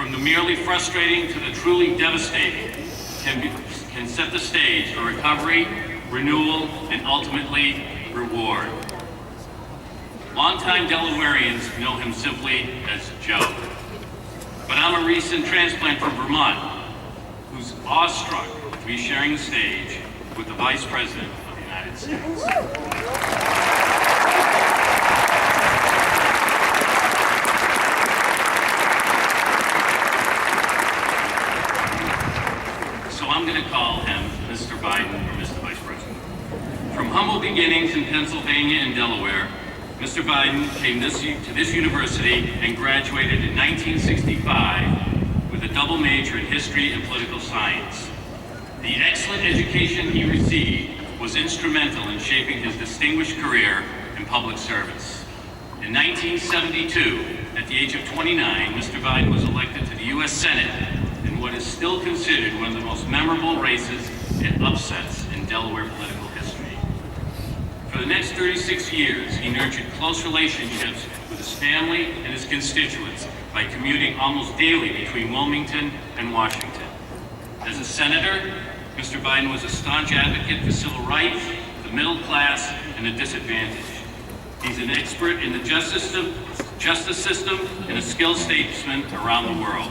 from the merely frustrating to the truly devastating, can set the stage for recovery, renewal, and ultimately reward. Longtime Delawareans know him simply as Joe. But I'm a recent transplant from Vermont who's awestruck to be sharing the stage with the Vice President of the United States. So I'm going to call him Mr. Biden or Mr. Vice President. From humble beginnings in Pennsylvania and Delaware, Mr. Biden came to this university and graduated in 1965 with a double major in history and political science. The excellent education he received was instrumental in shaping his distinguished career in public service. In 1972, at the age of 29, Mr. Biden was elected to the U.S. Senate in what is still considered one of the most memorable races and upsets in Delaware political history. For the next 36 years, he nurtured close relationships with his family and his constituents by commuting almost daily between Wilmington and Washington. As a senator, Mr. Biden was a staunch advocate for civil rights, the middle class, and the disadvantaged. He's an expert in the justice system and a skilled statesman around the world.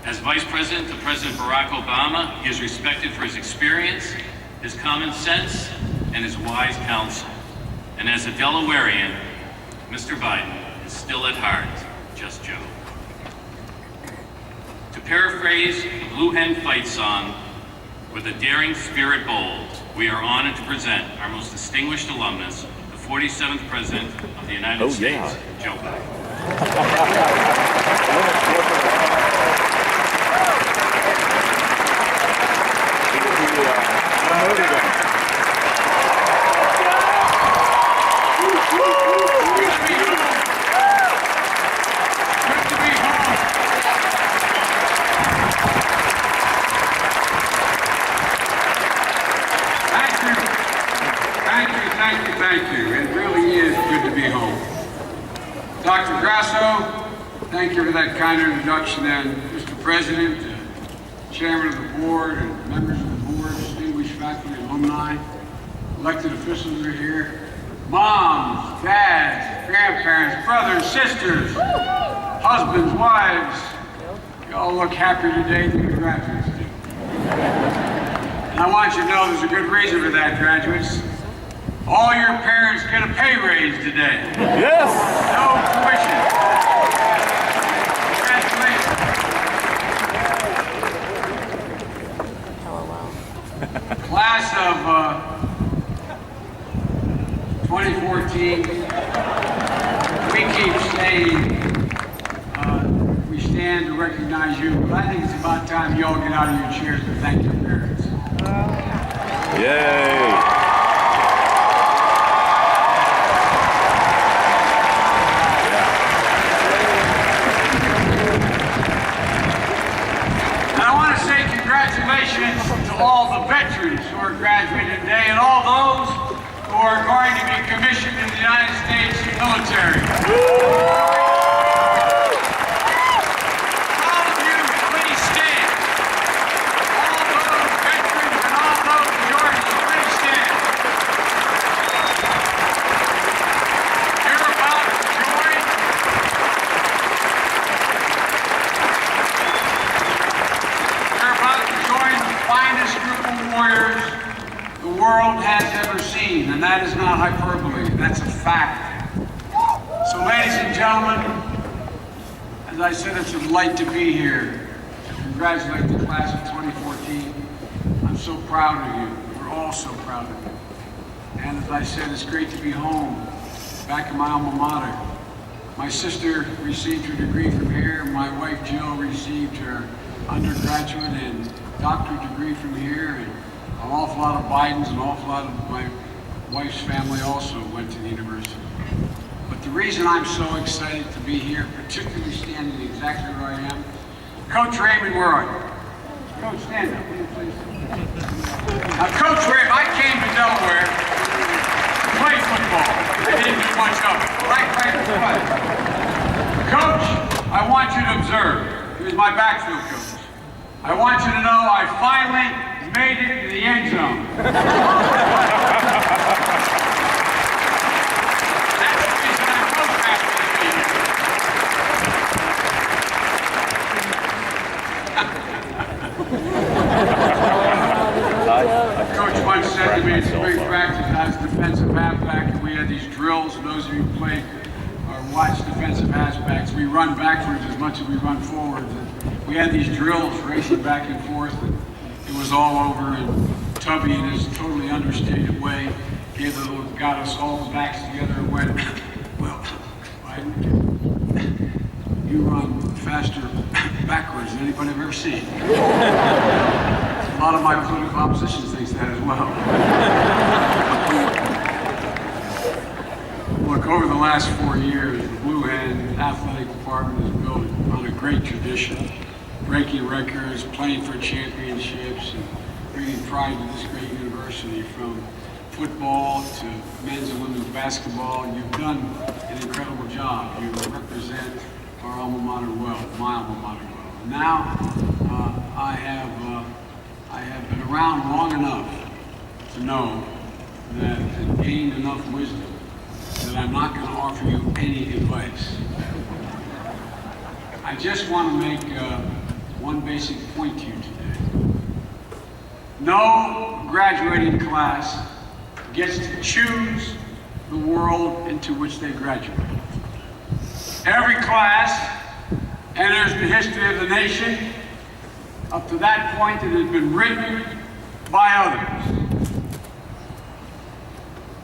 As Vice President to President Barack Obama, he is respected for his experience, his common sense, and his wise counsel. And as a Delawarean, Mr. Biden is still at heart just Joe. To paraphrase the Blue Hen Fight song, with a daring spirit bold, we are honored to present our most distinguished alumnus, the 47th President of the United States, Joe Biden. Thank you. It really is good to be home. Dr. Grasso, thank you for that kind introduction, and Mr. President, Chairman of the Board, and members of the Board, distinguished faculty, alumni, elected officials are here, moms, dads, grandparents, brothers, sisters, husbands, wives. You all look happier today than your graduates do. And I want you to know there's a good reason for that, graduates. All your parents get a pay raise today. Yes! No tuition. Congratulations. Class of 2014, we keep saying we stand to recognize you, but I think it's about time you all get out of your chairs and thank your parents. Yay! Congratulations to all the veterans who are graduating today and all those who are going to be commissioned in the United States military. All of you, please stand. All those veterans and all those majorities, please stand. You're about to join the finest group of warriors the world has ever seen, and that is not hyperbole, that's a fact. So ladies and gentlemen, as I said, it's a delight to be here to congratulate the class of 2014. I'm so proud of you. We're all so proud of you. And as I said, it's great to be home, back in my alma mater. My sister received her degree from here. My wife Jill received her undergraduate and doctorate degree from here, and an awful lot of Bidens and an awful lot of my wife's family also went to the university. But the reason I'm so excited to be here, particularly standing exactly where I am, Coach Raymond, where are you? Coach, stand up, will you please? Now, Coach Raymond, I came to Delaware to play football. I didn't do much of it, but I played football. Coach, I want you to observe. my backfield coach. I want you to know I finally made it to the end zone. That's the reason I'm most happy to be here. Coach once said to me in spring practice, I was defensive halfback, and we had these drills. And those of you who played or watched defensive halfbacks, we run backwards as much as we run forwards. And we had these drills racing back and forth, and it was all over. And Tubby, in his totally understated way, got us all the backs together and went, "Well, Biden, you run faster backwards than anybody I've ever seen." A lot of my political opposition thinks that as well. Look, over the last 4 years, the Blue Hen Athletic Department has built on a great tradition, breaking records, playing for championships, and bringing pride to this great university. From football to men's and women's basketball, you've done an incredible job. You represent our alma mater well, my alma mater well. Now, I have been around long enough to know that and gained enough wisdom that I'm not going to offer you any advice. I just want to make one basic point to you today. No graduating class gets to choose the world into which they graduate. Every class enters the history of the nation up to that point that has been written by others.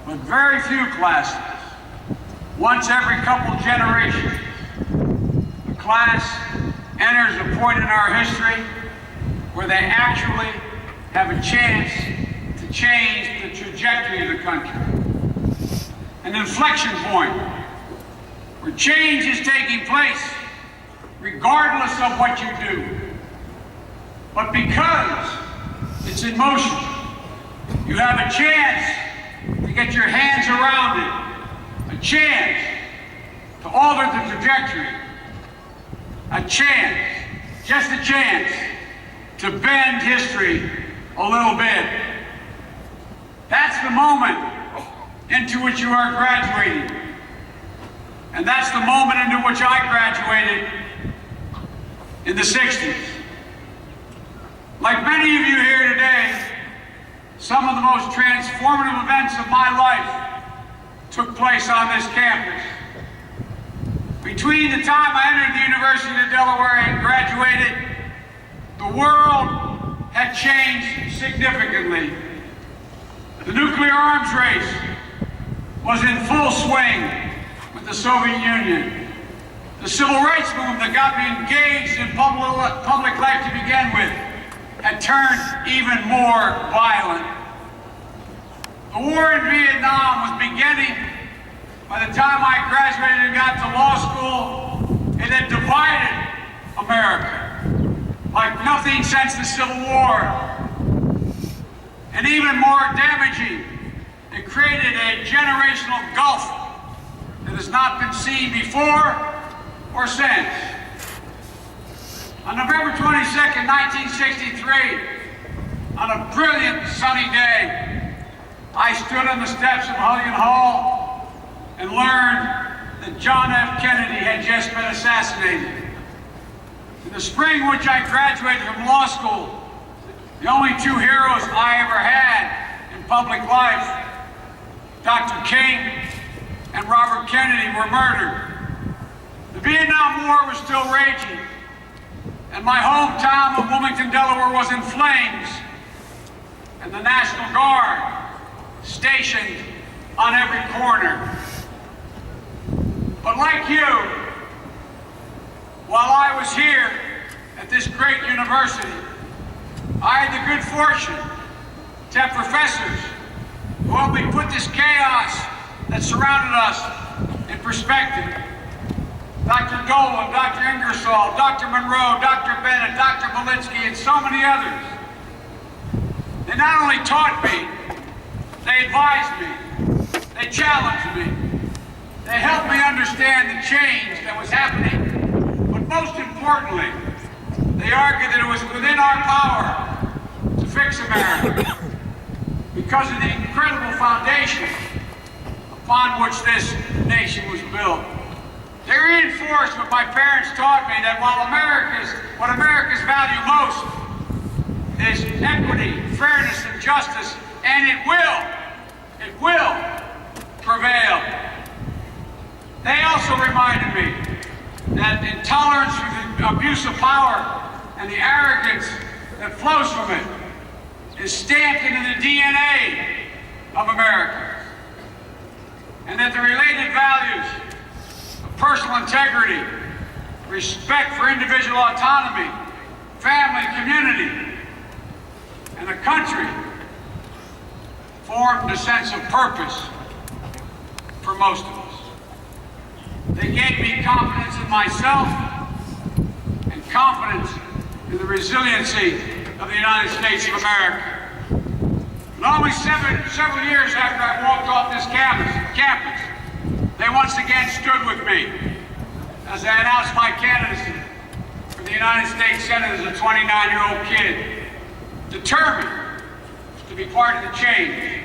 But very few classes, once every couple generations, a class enters a point in our history where they actually have a chance to change the trajectory of the country. An inflection point where change is taking place regardless of what you do. But because it's in motion, you have a chance to get your hands around it, a chance to alter the trajectory, a chance, just a chance, to bend history a little bit. That's the moment into which you are graduating. And that's the moment into which I graduated in the 60s. Like many of you here today, some of the most transformative events of my life took place on this campus. Between the time I entered the University of Delaware and graduated, the world had changed significantly. The nuclear arms race was in full swing with the Soviet Union. The civil rights movement that got me engaged in public life to begin with had turned even more violent. The war in Vietnam was beginning. By the time I graduated and got to law school, it had divided America like nothing since the Civil War. And even more damaging, it created a generational gulf that has not been seen before or since. On November 22nd, 1963, on a brilliant sunny day, I stood on the steps of Huntington Hall and learned that John F. Kennedy had just been assassinated. In the spring in which I graduated from law school, the only two heroes I ever had in public life, Dr. King and Robert Kennedy, were murdered. The Vietnam War was still raging, and my hometown of Wilmington, Delaware was in flames, and the National Guard stationed on every corner. But like you, while I was here at this great university, I had the good fortune to have professors who helped me put this chaos that surrounded us in perspective. Dr. Dolan, Dr. Ingersoll, Dr. Monroe, Dr. Bennett, Dr. Malinsky, and so many others. They not only taught me, they advised me, they challenged me, they helped me understand the change that was happening, but most importantly, They argued that it was within our power to fix America because of the incredible foundation upon which this nation was built. They reinforced what my parents taught me, that what Americans value most is equity, fairness, and justice, and it will prevail. They also reminded me that intolerance for the abuse of power and the arrogance that flows from it is stamped into the DNA of Americans, and that the related values of personal integrity, respect for individual autonomy, family, community, and a country formed a sense of purpose for most of us. They gave me confidence in myself and confidence in the resiliency of the United States of America. And only several years after I walked off this campus, they once again stood with me as I announced my candidacy for the United States Senate as a 29-year-old kid, determined to be part of the change,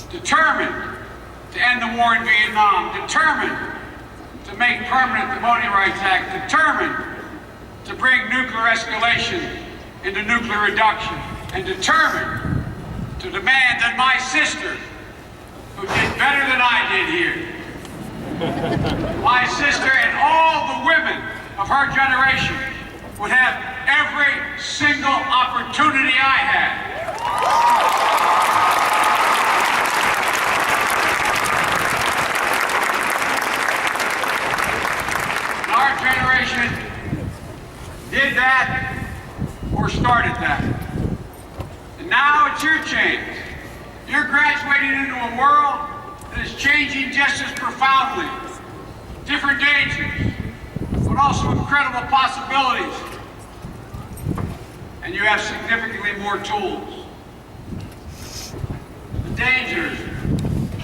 determined to end the war in Vietnam, determined to make permanent the Voting Rights Act, determined to bring nuclear escalation into nuclear reduction, and determined to demand that my sister, who did better than I did here, my sister and all the women of her generation would have every single opportunity I had. Our generation did that or started that. And now it's your chance. You're graduating into a world that is changing just as profoundly. Different dangers, but also incredible possibilities. And you have significantly more tools. The dangers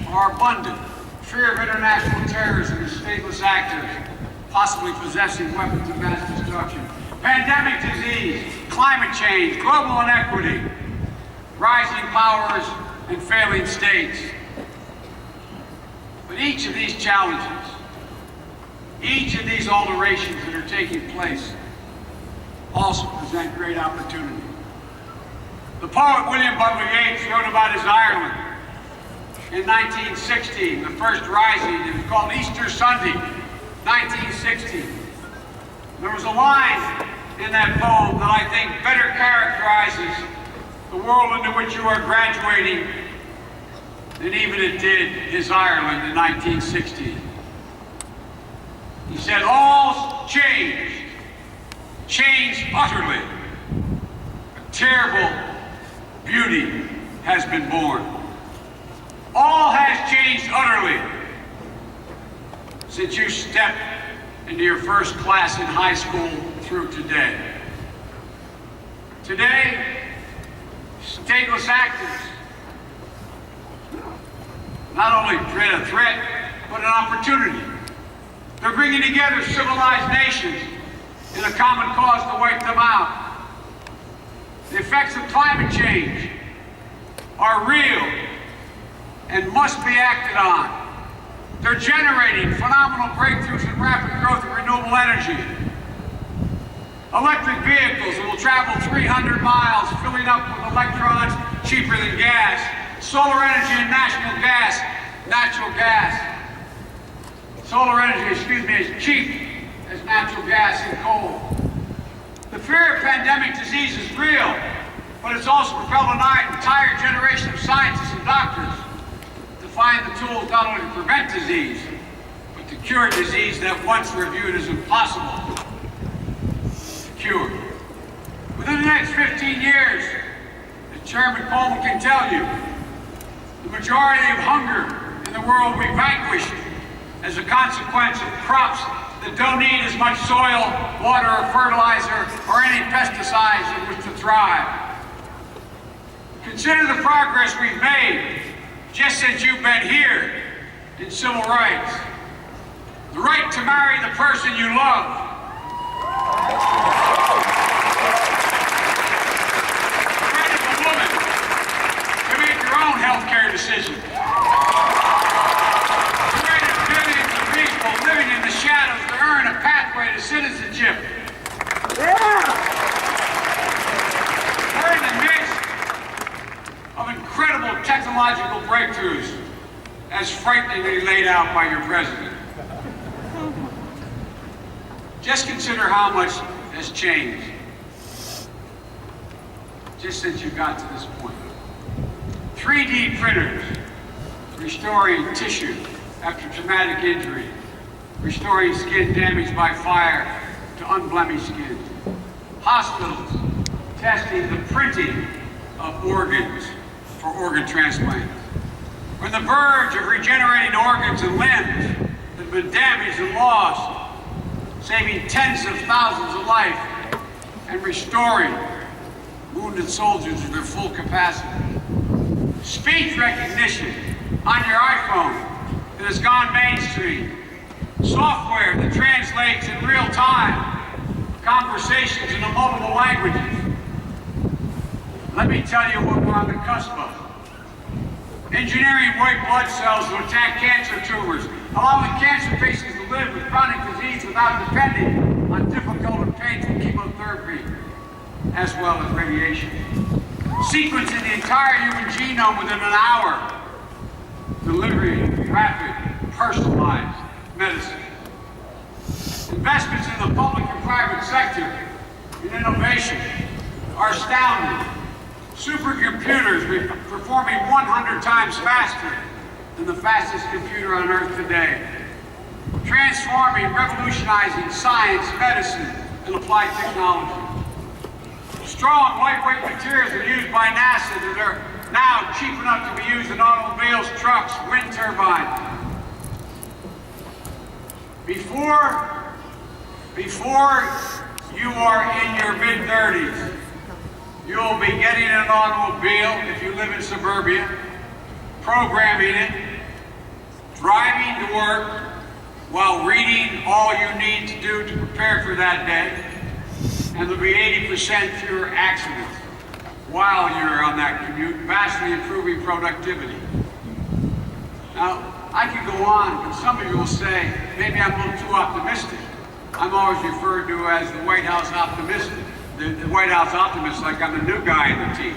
are abundant. Fear of international terrorism and stateless actors, possibly possessing weapons of mass destruction. Pandemic disease, climate change, global inequity, rising powers, and failing states. But each of these challenges, each of these alterations that are taking place, also present great opportunity. The poet William Butler Yeats wrote about his Ireland in 1916, the first rising. It was called Easter Sunday, 1916. There was a line in that poem that I think better characterizes the world into which you are graduating than even it did his Ireland in 1916. He said, "All's changed, changed utterly. A terrible beauty has been born. All has changed utterly since you stepped into your first class in high school through today. Today, stateless actors not only present a threat, but an opportunity. They're bringing together civilized nations in a common cause to wipe them out. The effects of climate change are real and must be acted on. They're generating phenomenal breakthroughs in rapid growth of renewable energy. Electric vehicles that will travel 300 miles, filling up with electrons cheaper than gas. Solar energy and natural gas. Solar energy, is cheap as natural gas and coal. The fear of pandemic disease is real, but it's also propelled an entire generation of scientists and doctors to find the tools not only to prevent disease, but to cure disease that once were viewed as impossible to cure. Within the next 15 years, as Chairman Coleman can tell you, the majority of hunger in the world will be vanquished as a consequence of crops that don't need as much soil, water, or fertilizer, or any pesticides in which to thrive. Consider the progress we've made just since you've been here in civil rights. The right to marry the person you love. citizenship. Yeah! We're in the midst of incredible technological breakthroughs, as frighteningly laid out by your president. Just consider how much has changed just since you got to this point. 3D printers, restoring tissue after traumatic injury, restoring skin damaged by fire to unblemished skin. Hospitals testing the printing of organs for organ transplants. We're on the verge of regenerating organs and limbs that have been damaged and lost, saving tens of thousands of lives and restoring wounded soldiers to their full capacity. Speech recognition on your iPhone that has gone mainstream. Software that translates in real time conversations into multiple languages. Let me tell you what we're on the cusp of. Engineering white blood cells to attack cancer tumors, allowing cancer patients to live with chronic disease without depending on difficult and painful chemotherapy, as well as radiation. Sequencing the entire human genome within an hour. Delivering rapid, personalized medicine. Investments in the public and private sector in innovation are astounding. Supercomputers performing 100 times faster than the fastest computer on Earth today. Transforming, revolutionizing science, medicine, and applied technology. Strong, lightweight materials are used by NASA that are now cheap enough to be used in automobiles, trucks, wind turbines. Before you are in your mid-30s, you'll be getting an automobile if you live in suburbia, programming it, driving to work while reading all you need to do to prepare for that day, and there'll be 80% fewer accidents while you're on that commute, vastly improving productivity. Now, I could go on, but some of you will say, maybe I'm a little too optimistic. I'm always referred to as the White House optimist, the White House optimist, like I'm the new guy in the team.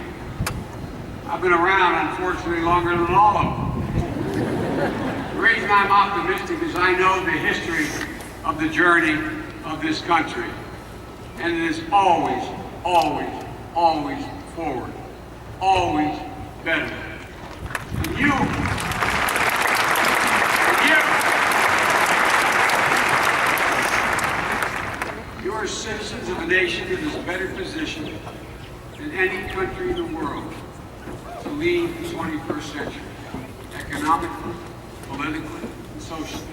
I've been around, unfortunately, longer than all of them. The reason I'm optimistic is I know the history of the journey of this country. And it is always, always, always forward. Always better. And you are citizens of a nation that is better positioned than any country in the world to lead the 21st century, economically, politically, and socially.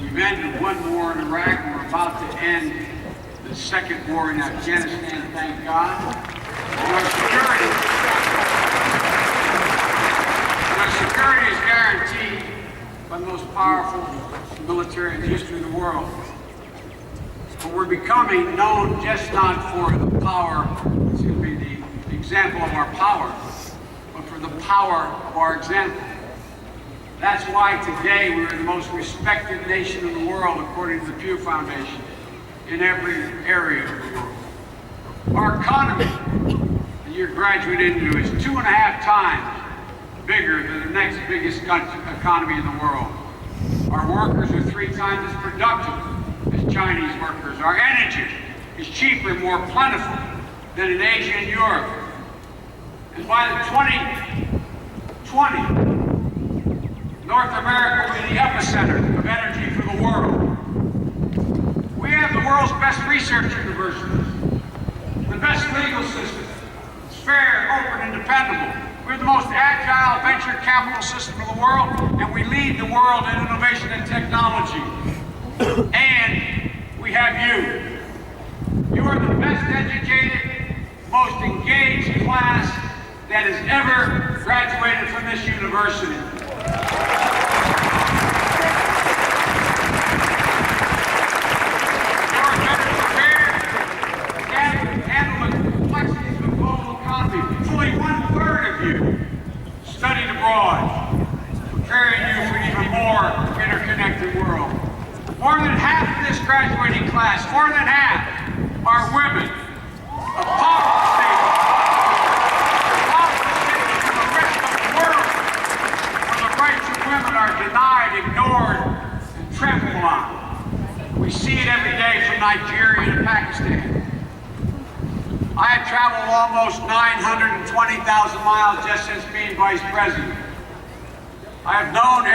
We've ended one war in Iraq, and we're about to end the second war in Afghanistan, thank God. And our security is guaranteed by the most powerful military in the history of the world. But we're becoming known just not for the power, excuse me, the example of our power, but for the power of our example. That's why today we're the most respected nation in the world, according to the Pew Foundation, in every area of the world. Our economy, that you're graduating into, is 2.5 times bigger than the next biggest economy in the world. Our workers are 3 times as productive as Chinese workers. Our energy is cheaper and more plentiful than in Asia and Europe. And by the 2020, North America will be the epicenter of energy for the world. We have the world's best research universities, the best legal system. It's fair, open, and dependable. We're the most agile venture capital system in the world, and we lead the world in innovation and technology. And we have you. You are the best educated, most engaged class that has ever graduated from this university. You're better prepared to handle the complexities of the global economy. Fully 1/3 of you studied abroad, preparing you for an even more interconnected world. More than half of this graduating class, more than half are women. A powerful statement. A powerful statement from the rest of the world, where the rights of women are denied, ignored, and trampled on. We see it every day from Nigeria to Pakistan. I have traveled almost 920,000 miles just since being vice president. I have known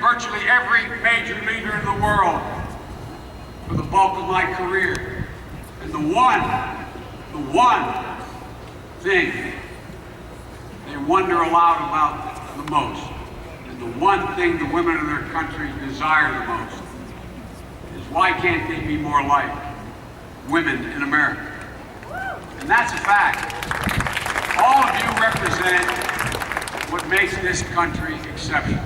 virtually every major leader in the world for the bulk of my career. And the one thing they wonder aloud about the most, and the one thing the women of their country desire the most, is why can't they be more like women in America? And that's a fact. All of you represent what makes this country exceptional.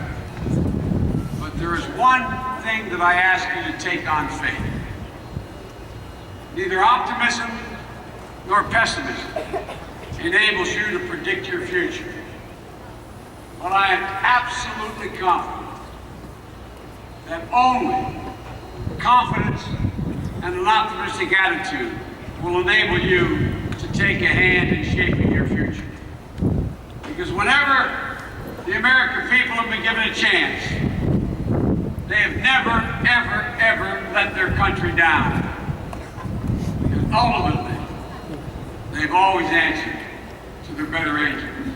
But there is one thing that I ask you to take on faith. Neither optimism nor pessimism enables you to predict your future. But I am absolutely confident that only confidence and an optimistic attitude will enable you to take a hand in shaping your future. Because whenever the American people have been given a chance, they have never, ever, ever let their country down. And ultimately, they've always answered to their better angels.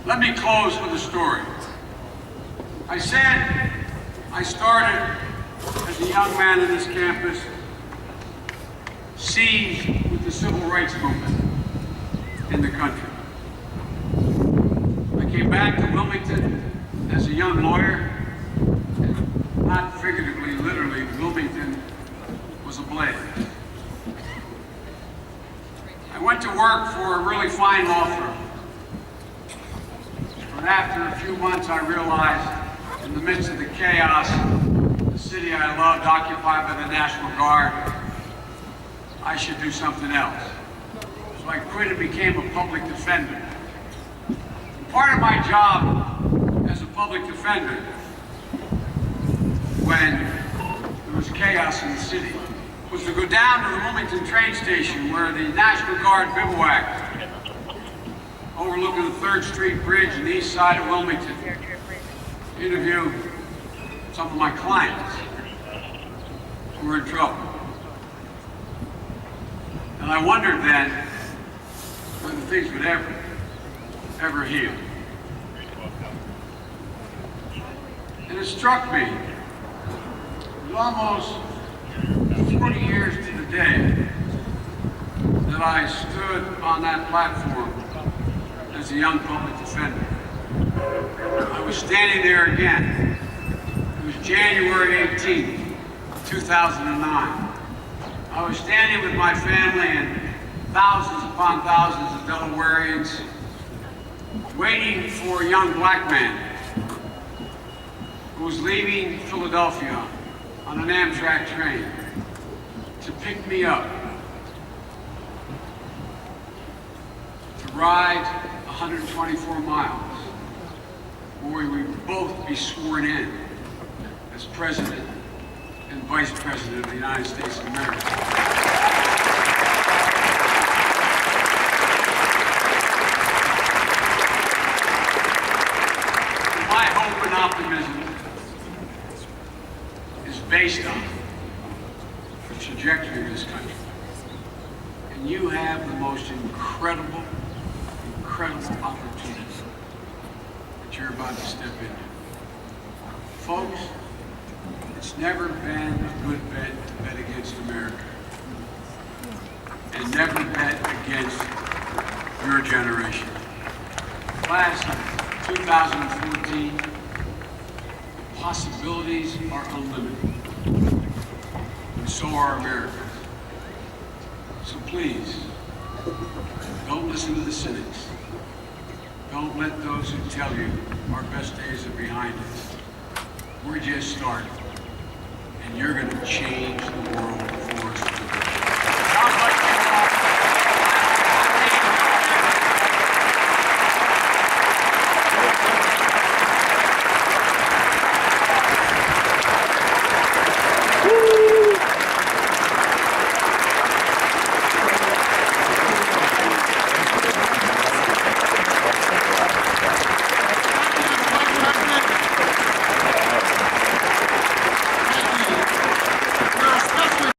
Let me close with a story. I said I started as a young man in this campus, seized with the civil rights movement in the country. I came back to Wilmington as a young lawyer, and not figuratively, literally, Wilmington was ablaze. I went to work for a really fine law firm. But after a few months, I realized, in the midst of the chaos, the city I loved, occupied by the National Guard, I should do something else. So I quit and became a public defender. Part of my job as a public defender, when there was chaos in the city, was to go down to the Wilmington train station where the National Guard bivouacked, overlooking the 3rd Street Bridge on the east side of Wilmington, interview some of my clients who were in trouble. And I wondered then whether things would ever heal. And it struck me, it was almost 40 years to the day that I stood on that platform as a young public defender. I was standing there again. It was January 18th, 2009. I was standing with my family and thousands upon thousands of Delawareans waiting for a young black man who was leaving Philadelphia on an Amtrak train to pick me up, to ride 124 miles, where we would both be sworn in as President and Vice President of the United States of America. My hope and optimism is based on the trajectory of this country. And you have the most incredible opportunity that you're about to step into. Folks, it's never been a good bet to bet against America. And never bet against your generation. Class of 2014, the possibilities are unlimited. And so are Americans. So please, don't listen to the cynics. Don't let those who tell you our best days are behind us. We're just starting. And you're going to change the world